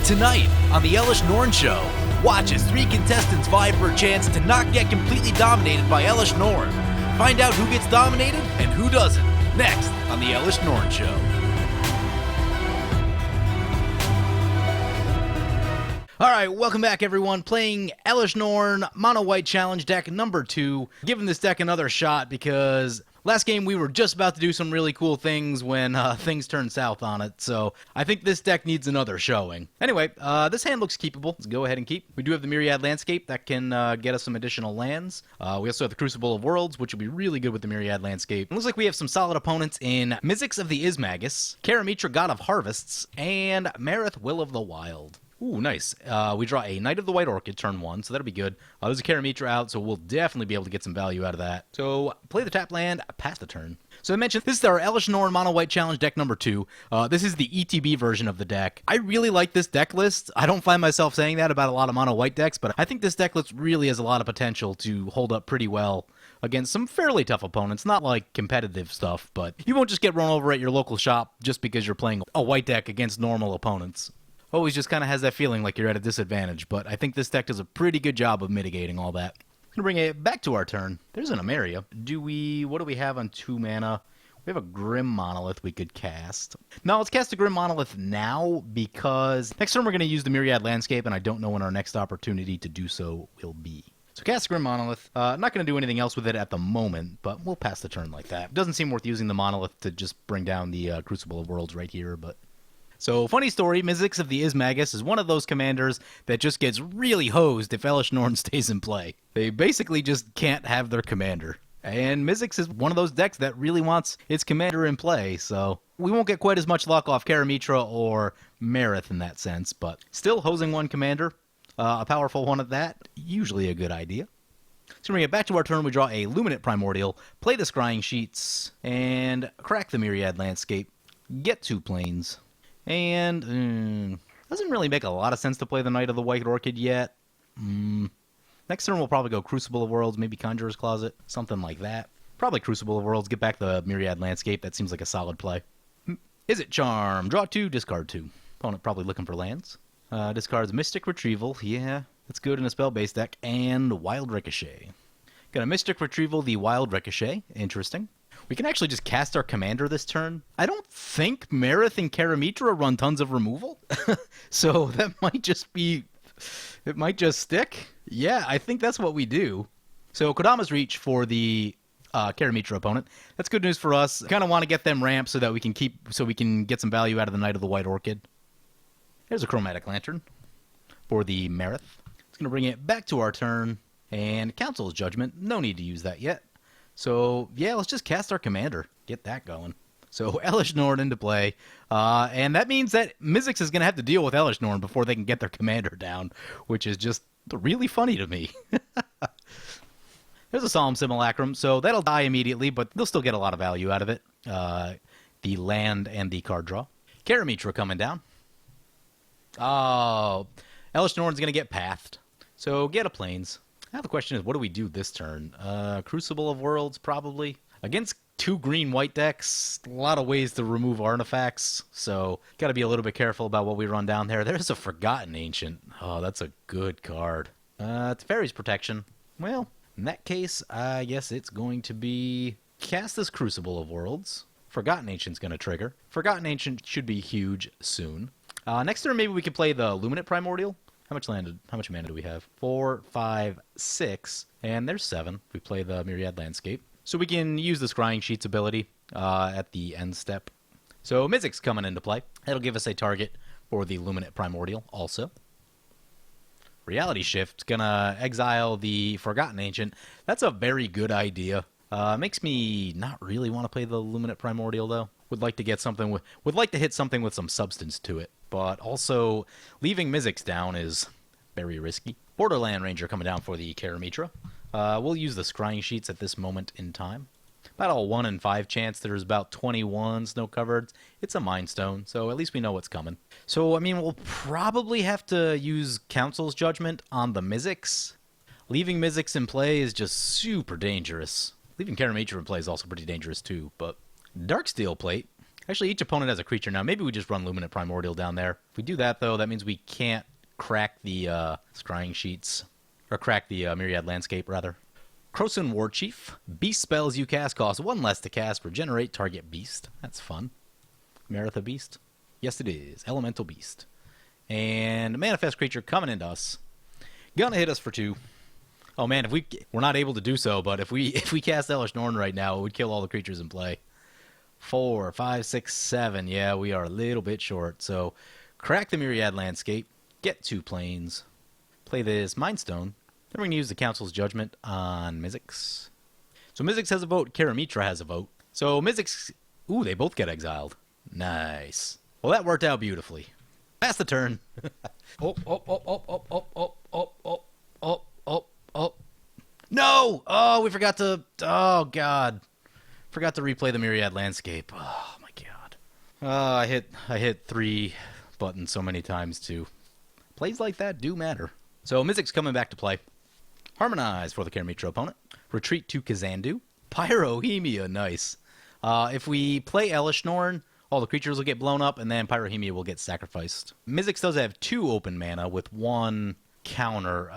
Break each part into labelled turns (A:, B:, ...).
A: Tonight on the Elesh Norn Show, watch as 3 contestants vie for a chance to not get completely dominated by Elesh Norn. Find out who gets dominated and who doesn't. Next on the Elesh Norn Show. Alright, welcome back everyone, playing Elesh Norn Mono White Challenge deck number 2. Giving this deck another shot because last game we were just about to do some really cool things when things turned south on it, so I think this deck needs another showing. Anyway, this hand looks keepable. Let's go ahead and keep. We do have the Myriad Landscape that can get us some additional lands. We also have the Crucible of Worlds, which will be really good with the Myriad Landscape. It looks like we have some solid opponents in Mizzix of the Ismagus, Karametra God of Harvests, and Marath Will of the Wild. Ooh, nice. We draw a Knight of the White Orchid turn 1, so that'll be good. There's a Karametra out, so we'll definitely be able to get some value out of that. So, play the tap land, pass the turn. So I mentioned, this is our Elesh Norn Mono White Challenge deck number 2. This is the ETB version of the deck. I really like this deck list. I don't find myself saying that about a lot of Mono White decks, but I think this deck list really has a lot of potential to hold up pretty well against some fairly tough opponents. Not like competitive stuff, but you won't just get run over at your local shop just because you're playing a white deck against normal opponents. Always just kind of has that feeling like you're at a disadvantage, but I think this deck does a pretty good job of mitigating all that. I'm going to bring it back to our turn. There's an Emeria. What do we have on 2 mana? We have a Grim Monolith we could cast. No, let's cast a Grim Monolith now because next turn we're going to use the Myriad Landscape, and I don't know when our next opportunity to do so will be. So cast Grim Monolith. Not going to do anything else with it at the moment, but we'll pass the turn like that. It doesn't seem worth using the Monolith to just bring down the Crucible of Worlds right here, but... So, funny story, Mizzix of the Ismagus is one of those commanders that just gets really hosed if Elesh Norn stays in play. They basically just can't have their commander. And Mizzix is one of those decks that really wants its commander in play, so we won't get quite as much luck off Karametra or Marath in that sense, but still hosing one commander, a powerful one at that, usually a good idea. So when we get back to our turn, we draw a Luminate Primordial, play the Scrying Sheets, and crack the Myriad Landscape, get 2 planes. And, doesn't really make a lot of sense to play the Knight of the White Orchid yet. Next turn we'll probably go Crucible of Worlds, maybe Conjurer's Closet, something like that. Probably Crucible of Worlds, get back the Myriad Landscape, that seems like a solid play. Izzet Charm, draw 2, discard 2. Opponent probably looking for lands. Discards Mystic Retrieval, yeah, that's good in a spell-based deck, and Wild Ricochet. Got a Mystic Retrieval, the Wild Ricochet, interesting. We can actually just cast our commander this turn. I don't think Marath and Karametra run tons of removal. So that might just be... It might just stick. Yeah, I think that's what we do. So Kodama's Reach for the Karametra opponent. That's good news for us. Kind of want to get them ramped so that we can get some value out of the Knight of the White Orchid. There's a Chromatic Lantern for the Marath. It's going to bring it back to our turn. And Council's Judgment. No need to use that yet. So, yeah, let's just cast our commander. Get that going. So, Elesh Norn into play. And that means that Mizzix is going to have to deal with Elesh Norn before they can get their commander down, which is just really funny to me. There's a Solemn Simulacrum, so that'll die immediately, but they'll still get a lot of value out of it. The land and the card draw. Karametra coming down. Oh, Elesh Norn's going to get pathed. So, get a plains. Now the question is, what do we do this turn? Crucible of Worlds, probably. Against 2 green-white decks, a lot of ways to remove artifacts, so got to be a little bit careful about what we run down there. There's a Forgotten Ancient. Oh, that's a good card. It's Fairy's Protection. Well, in that case, I guess it's going to be cast this Crucible of Worlds. Forgotten Ancient's going to trigger. Forgotten Ancient should be huge soon. Next turn, maybe we can play the Luminate Primordial. How much mana do we have? 4, 5, 6, and there's 7. We play the Myriad Landscape. So we can use the Scrying Sheets ability at the end step. So Mizzix coming into play. That'll give us a target for the Luminate Primordial also. Reality Shift, gonna exile the Forgotten Ancient. That's a very good idea. Makes me not really want to play the Luminate Primordial though. Would like to hit something with some substance to it. But also, leaving Mizzix down is very risky. Borderland Ranger coming down for the Karametra. We'll use the Scrying Sheets at this moment in time. About a 1 in 5 chance. There's about 21 snow covered. It's a Mind Stone, so at least we know what's coming. So, I mean, we'll probably have to use Council's Judgment on the Mizzix. Leaving Mizzix in play is just super dangerous. Leaving Karametra in play is also pretty dangerous too, but Darksteel Plate. Actually, each opponent has a creature now. Maybe we just run Luminant Primordial down there. If we do that, though, that means we can't crack the Scrying Sheets. Or crack the Myriad Landscape, rather. Krosan Warchief. Beast spells you cast cost 1 less to cast. Regenerate target beast. That's fun. Marath a beast? Yes, it is. Elemental Beast. And Manifest Creature coming into us. Gonna hit us for 2. Oh man, if we're not able to do so, but if we cast Elesh Norn right now, it would kill all the creatures in play. 4, 5, 6, 7. Yeah, we are a little bit short. So, crack the Myriad Landscape. Get 2 planes. Play this Mind Stone. Then we're going to use the Council's Judgment on Mizzix. So Mizzix has a vote. Karametra has a vote. So Mizzix... Ooh, they both get exiled. Nice. Well, that worked out beautifully. Pass the turn. No! Oh, we forgot to... Oh, God. Forgot to replay the Myriad Landscape. Oh, my God. I hit 3 buttons so many times, too. Plays like that do matter. So Mizzix coming back to play. Harmonize for the Karametra opponent. Retreat to Kazandu. Pyrohemia, nice. If we play Elesh Norn, all the creatures will get blown up, and then Pyrohemia will get sacrificed. Mizzix does have 2 open mana with 1 counter.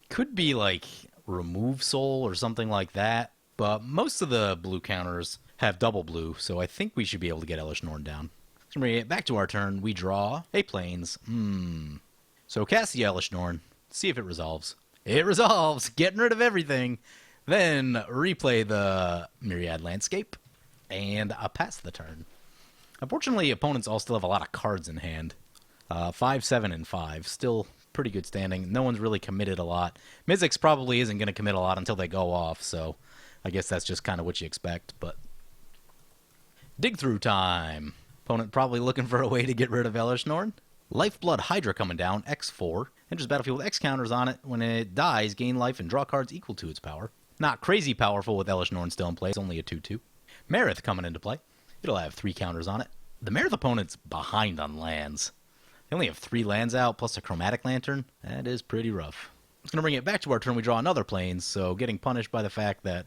A: Could be like Remove Soul or something like that, but most of the blue counters have double blue, so I think we should be able to get Elesh Norn down. So when we get back to our turn, we draw a Plains. So cast the Elesh Norn, see if it resolves. It resolves! Getting rid of everything. Then replay the Myriad Landscape, and pass the turn. Unfortunately, opponents all still have a lot of cards in hand. 5, 7, and 5. Still pretty good standing. No one's really committed a lot. Mizzix probably isn't going to commit a lot until they go off, so I guess that's just kind of what you expect. But dig through time. Opponent probably looking for a way to get rid of Elesh Norn. Lifeblood Hydra coming down, X4. Enters battlefield with X counters on it. When it dies, gain life and draw cards equal to its power. Not crazy powerful with Elesh Norn still in play. It's only a 2/2. Marath coming into play. It'll have 3 counters on it. The Marath opponent's behind on lands. They only have 3 lands out, plus a Chromatic Lantern. That is pretty rough. It's going to bring it back to our turn. We draw another Plains, so getting punished by the fact that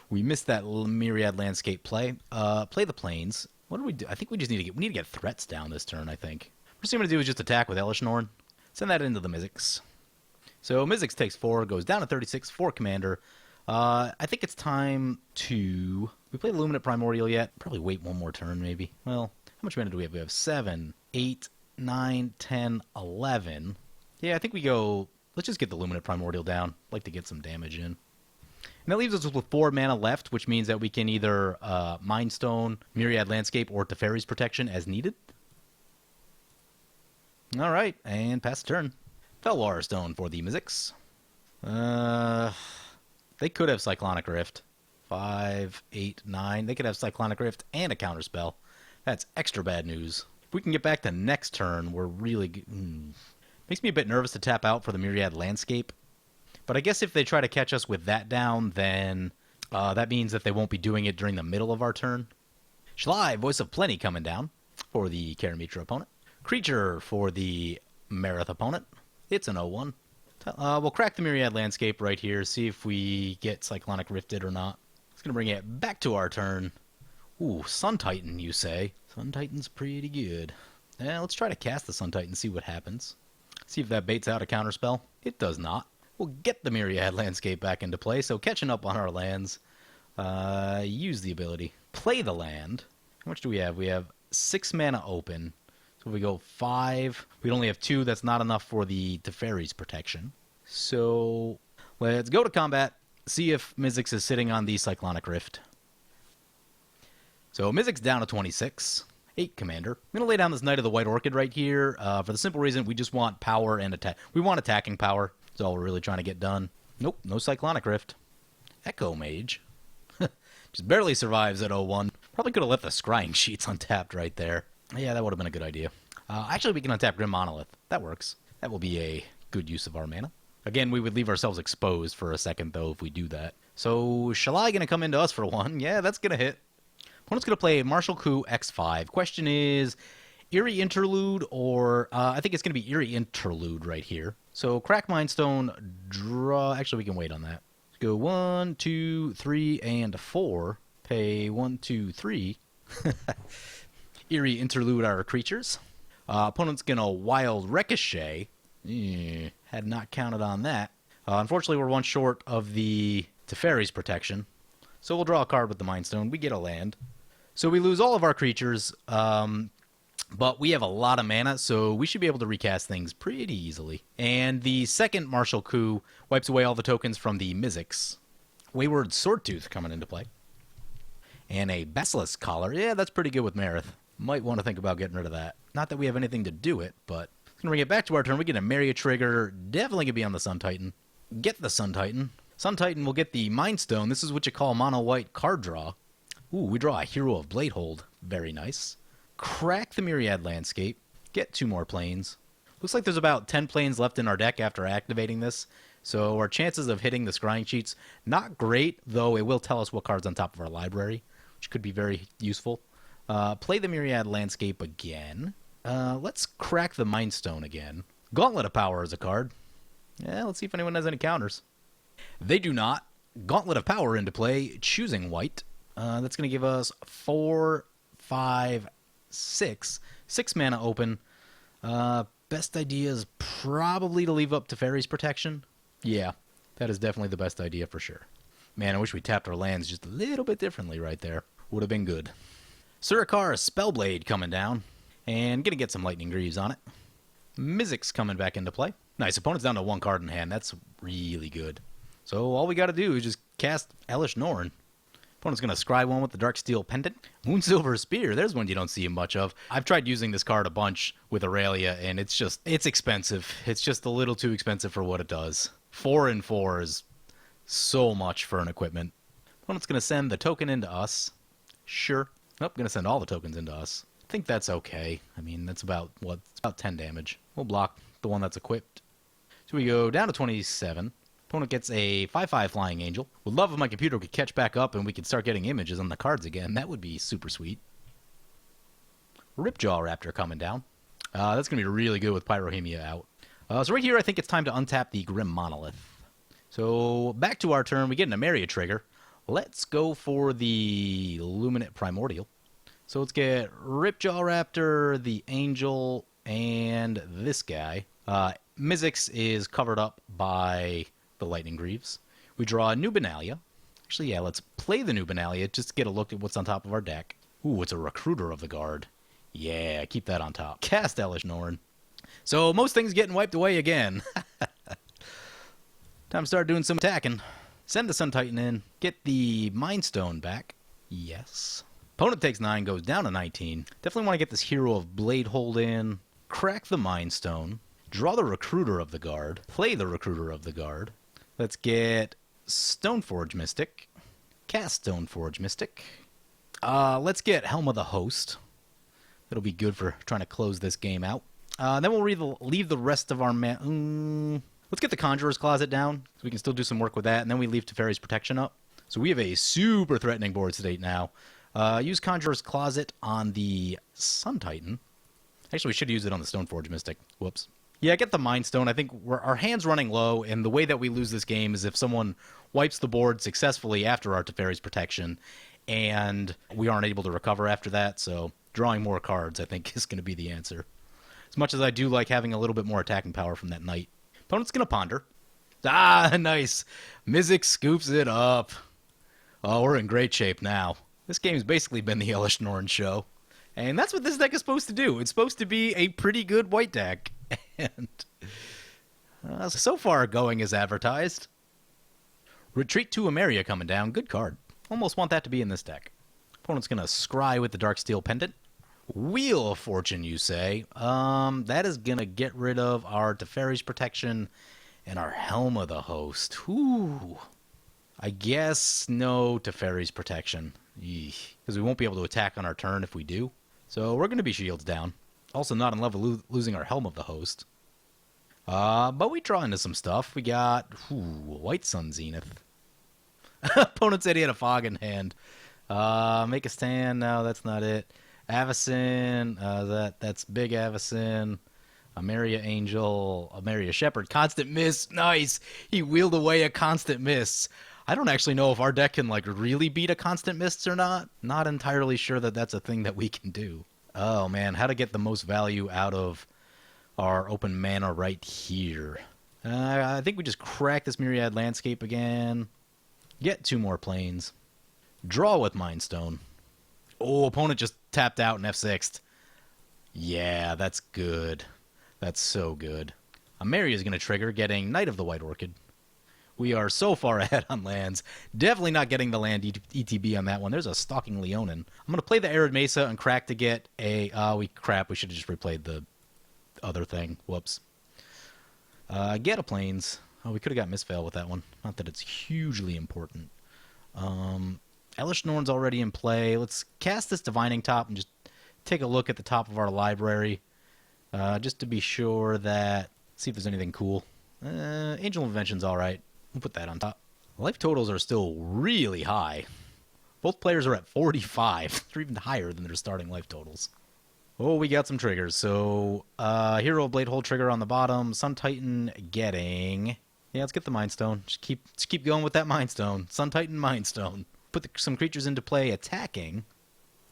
A: we missed that Myriad Landscape play. Play the Plains. What do we do? I think we just need to get threats down this turn, I think. First thing I'm going to do is just attack with Elesh Norn. Send that into the Mizzix. So Mizzix takes 4, goes down to 36, 4 commander. I think it's time to... We played Luminant Primordial yet? Probably wait 1 more turn, maybe. Well, how much mana do we have? We have 7, 8, 9, 10, 11. Yeah, I think we go... Let's just get the Luminant Primordial down. I'd like to get some damage in. And that leaves us with 4 mana left, which means that we can either Mind Stone, Myriad Landscape, or Teferi's Protection as needed. All right, and pass the turn. Felwar Stone for the Mizzix. They could have Cyclonic Rift. 5, 8, 9. They could have Cyclonic Rift and a counterspell. That's extra bad news. If we can get back to next turn, we're really good. Makes me a bit nervous to tap out for the Myriad Landscape. But I guess if they try to catch us with that down, then that means that they won't be doing it during the middle of our turn. Shlai, Voice of Plenty coming down for the Karametra opponent. Creature for the Marath opponent. It's an 0-1. We'll crack the Myriad Landscape right here, see if we get Cyclonic Rifted or not. It's going to bring it back to our turn. Ooh, Sun Titan, you say? Sun Titan's pretty good. Let's try to cast the Sun Titan, see what happens. See if that baits out a counterspell. It does not. We'll get the Myriad Landscape back into play, so catching up on our lands. Use the ability. Play the land. How much do we have? We have 6 mana open. So if we go 5, we'd only have 2. That's not enough for the Teferi's Protection. So let's go to combat. See if Mizzix is sitting on the Cyclonic Rift. So Mizzix down to 26. 8 commander. I'm going to lay down this Knight of the White Orchid right here for the simple reason we just want power and attack. We want attacking power. That's all we're really trying to get done. Nope, no Cyclonic Rift. Echo Mage. Just barely survives at 0-1. Probably could have left the Scrying Sheets untapped right there. Yeah, that would have been a good idea. Actually, we can untap Grim Monolith. That works. That will be a good use of our mana. Again, we would leave ourselves exposed for a second, though, if we do that. So, Shalai going to come into us for 1? Yeah, that's going to hit. Opponent's going to play Martial Coup X5. Question is, Eerie Interlude or... I think it's going to be Eerie Interlude right here. So, crack Mind Stone, draw... Actually, we can wait on that. Let's go 1, 2, 3, and 4. Pay 1, 2, 3. Eerie Interlude our creatures. Opponent's gonna Wild Ricochet. Had not counted on that. Unfortunately, we're one short of the Teferi's protection. So we'll draw a card with the Mind Stone. We get a land. So we lose all of our creatures, but we have a lot of mana, so we should be able to recast things pretty easily. And the second Martial Coup wipes away all the tokens from the Mizzix. Wayward Swordtooth coming into play. And a Basilisk Collar. Yeah, that's pretty good with Marath. Might want to think about getting rid of that. Not that we have anything to do it, but it's going to bring it back to our turn. We get a Maria Trigger. Definitely going to be on the Sun Titan. Get the Sun Titan. Sun Titan will get the Mind Stone. This is what you call mono white card draw. Ooh, we draw a Hero of Bladehold. Very nice. Crack the Myriad Landscape. Get 2 more planes. Looks like there's about 10 planes left in our deck after activating this. So our chances of hitting the scrying sheets, not great, though it will tell us what cards on top of our library, which could be very useful. Play the Myriad Landscape again. Let's crack the Mind Stone again. Gauntlet of Power is a card. Yeah, let's see if anyone has any counters. They do not. Gauntlet of Power into play, choosing white. That's going to give us 4, 5, 6. 6 mana open. Best idea is probably to leave up Teferi's protection. Yeah, that is definitely the best idea for sure. Man, I wish we tapped our lands just a little bit differently right there. Would have been good. Surikar Spellblade coming down. And going to get some Lightning Greaves on it. Mizzix coming back into play. Nice, opponent's down to 1 card in hand. That's really good. So all we got to do is just cast Elesh Norn. Opponent's going to scry one with the Darksteel Pendant. Moonsilver Spear, there's one you don't see much of. I've tried using this card a bunch with Aurelia, and it's expensive. It's just a little too expensive for what it does. 4 and 4 is so much for an equipment. Opponent's going to send the token into us. Sure. Nope, going to send all the tokens into us. I think that's okay. I mean, that's about, what? It's about 10 damage. We'll block the one that's equipped. So we go down to 27. Opponent gets a 5/5 Flying Angel. Would love if my computer could catch back up and we could start getting images on the cards again. That would be super sweet. Ripjaw Raptor coming down. That's going to be really good with Pyrohemia out. So right here, I think it's time to untap the Grim Monolith. So back to our turn. We get an Amaria Trigger. Let's go for the Luminate Primordial. So let's get Ripjaw Raptor, the Angel, and this guy. Mizzix is covered up by the Lightning Greaves. We draw a new Benalia. Actually, yeah, let's play the new Benalia just to get a look at what's on top of our deck. Ooh, it's a Recruiter of the Guard. Yeah, keep that on top. Cast Elesh Norn. So most things getting wiped away again. Time to start doing some attacking. Send the Sun Titan in. Get the Mind Stone back. Yes. Opponent takes 9, goes down to 19. Definitely want to get this Hero of Bladehold in. Crack the Mind Stone. Draw the Recruiter of the Guard. Play the Recruiter of the Guard. Let's get Stoneforge Mystic. Cast Stoneforge Mystic. Let's get Helm of the Host. That'll be good for trying to close this game out. Then we'll leave the rest of our let's get the Conjurer's Closet down, so we can still do some work with that, and then we leave Teferi's Protection up. So we have a super threatening board state now. Use Conjurer's Closet on the Sun Titan. Actually, we should use it on the Stoneforge Mystic. Whoops. Yeah, get the Mind Stone. I think our hand's running low, and the way that we lose this game is if someone wipes the board successfully after our Teferi's Protection, and we aren't able to recover after that, so drawing more cards, I think, is going to be the answer. As much as I do like having a little bit more attacking power from that Knight. Opponent's going to Ponder. Ah, nice. Mizzix scoops it up. Oh, we're in great shape now. This game's basically been the Elesh Norn show. And that's what this deck is supposed to do. It's supposed to be a pretty good white deck. And so far going as advertised. Retreat to Ameria coming down. Good card. Almost want that to be in this deck. Opponent's going to scry with the Darksteel Pendant. Wheel of Fortune, you say. That is going to get rid of our Teferi's Protection and our Helm of the Host. Ooh. I guess no Teferi's Protection. Because we won't be able to attack on our turn if we do. So we're going to be shields down. Also not in love with losing our Helm of the Host. But we draw into some stuff. We got White Sun Zenith. Opponent said he had a Fog in hand. Make a stand. No, that's not it. Avacyn. That's Big Avacyn. Amaria Angel. Amaria Shepherd. Constant Miss. Nice. He wheeled away a Constant Miss. I don't actually know if our deck can really beat a Constant Miss or not. Not entirely sure that that's a thing that we can do. Oh, man, how to get the most value out of our open mana right here. I think we just crack this Myriad Landscape again. Get 2 more planes. Draw with Mind Stone. Oh, opponent just tapped out in F6'd. Yeah, that's good. That's so good. Mary is going to trigger, getting Knight of the White Orchid. We are so far ahead on lands. Definitely not getting the land ETB on that one. There's a Stalking Leonin. I'm going to play the Arid Mesa and crack to get a... we should have just replayed the other thing. Whoops. Get a Plains. Oh, we could have got Misfail with that one. Not that it's hugely important. Elesh Norn's already in play. Let's cast this Divining Top and just take a look at the top of our library. Just to be sure that... See if there's anything cool. Angel Invention's alright. We'll put that on top. Life totals are still really high. Both players are at 45. They're even higher than their starting life totals. Oh, we got some triggers. So, Hero Blade Hold trigger on the bottom. Sun Titan getting... Yeah, let's get the Mind Stone. Just keep going with that Mind Stone. Sun Titan, Mind Stone. Put some creatures into play attacking.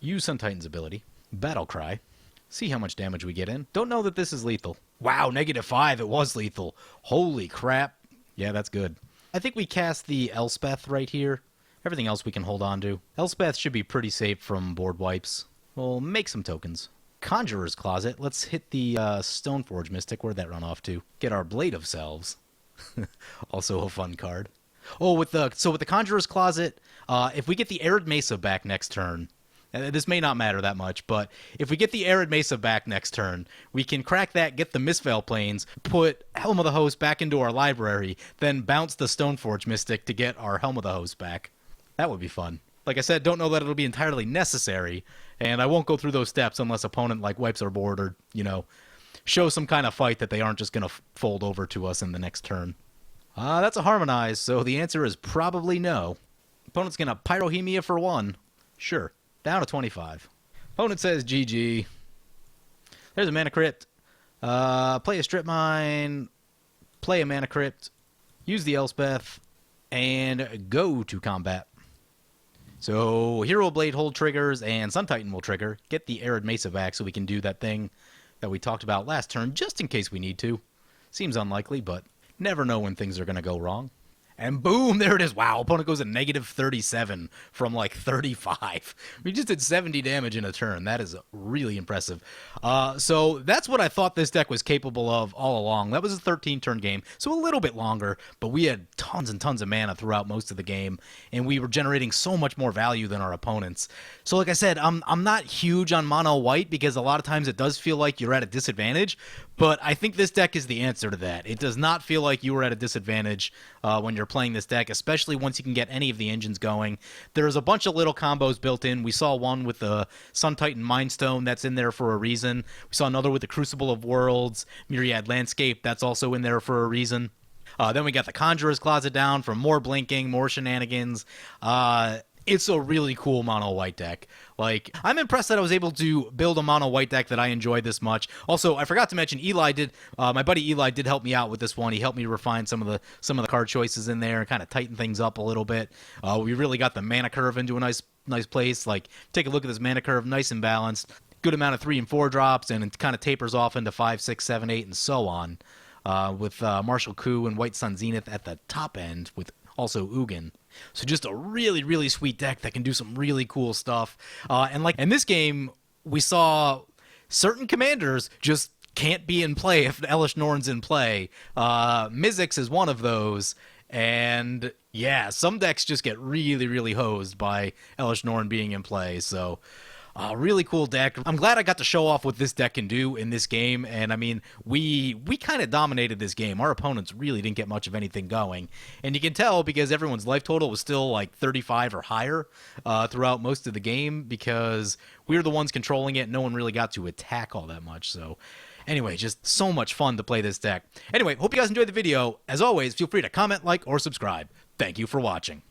A: Use Sun Titan's ability. Battle Cry. See how much damage we get in. Don't know that this is lethal. Wow, -5. It was lethal. Holy crap. Yeah, that's good. I think we cast the Elspeth right here. Everything else we can hold on to. Elspeth should be pretty safe from board wipes. We'll make some tokens. Conjurer's Closet. Let's hit the Stoneforge Mystic. Where'd that run off to? Get our Blade of Selves. Also a fun card. Oh, with the Conjurer's Closet, if we get the Arid Mesa back next turn, this may not matter that much, but if we get the Arid Mesa back next turn, we can crack that, get the Misfail Plains, put Helm of the Host back into our library, then bounce the Stoneforge Mystic to get our Helm of the Host back. That would be fun. Like I said, don't know that it'll be entirely necessary, and I won't go through those steps unless opponent wipes our board or, show some kind of fight that they aren't just going to fold over to us in the next turn. That's a Harmonize, so the answer is probably no. Opponent's going to Pyrohemia for 1. Sure. Down to 25. Opponent says GG. There's a Mana Crypt. Play a Strip Mine. Play a Mana Crypt. Use the Elspeth. And go to combat. So, Hero Blade Hold triggers and Sun Titan will trigger. Get the Arid Mesa back so we can do that thing that we talked about last turn, just in case we need to. Seems unlikely, but never know when things are going to go wrong. And boom, there it is. Wow, opponent goes at -37 from 35. We just did 70 damage in a turn. That is really impressive. So that's what I thought this deck was capable of all along. That was a 13-turn game, so a little bit longer, but we had tons and tons of mana throughout most of the game, and we were generating so much more value than our opponents. So like I said, I'm not huge on mono white because a lot of times it does feel like you're at a disadvantage, but I think this deck is the answer to that. It does not feel like you were at a disadvantage when you're playing this deck, especially once you can get any of the engines going. There's a bunch of little combos built in. We saw one with the Sun Titan Mind Stone that's in there for a reason. We saw another with the Crucible of Worlds, Myriad Landscape, that's also in there for a reason. Then we got the Conjurer's Closet down for more blinking, more shenanigans. It's a really cool mono white deck. I'm impressed that I was able to build a mono white deck that I enjoyed this much. Also, I forgot to mention my buddy Eli did help me out with this one. He helped me refine some of the card choices in there and kind of tighten things up a little bit. We really got the mana curve into a nice place. Take a look at this mana curve, nice and balanced. Good amount of 3 and 4 drops, and it kind of tapers off into 5, 6, 7, 8, and so on. With Martial Coup and White Sun Zenith at the top end with also Ugin. So just a really, really sweet deck that can do some really cool stuff. And in this game, we saw certain commanders just can't be in play if Elesh Norn's in play. Mizzix is one of those. And yeah, some decks just get really, really hosed by Elesh Norn being in play. So really cool deck. I'm glad I got to show off what this deck can do in this game. And I mean, we kind of dominated this game. Our opponents really didn't get much of anything going. And you can tell because everyone's life total was still 35 or higher throughout most of the game because we were the ones controlling it. No one really got to attack all that much. So anyway, just so much fun to play this deck. Anyway, hope you guys enjoyed the video. As always, feel free to comment, like, or subscribe. Thank you for watching.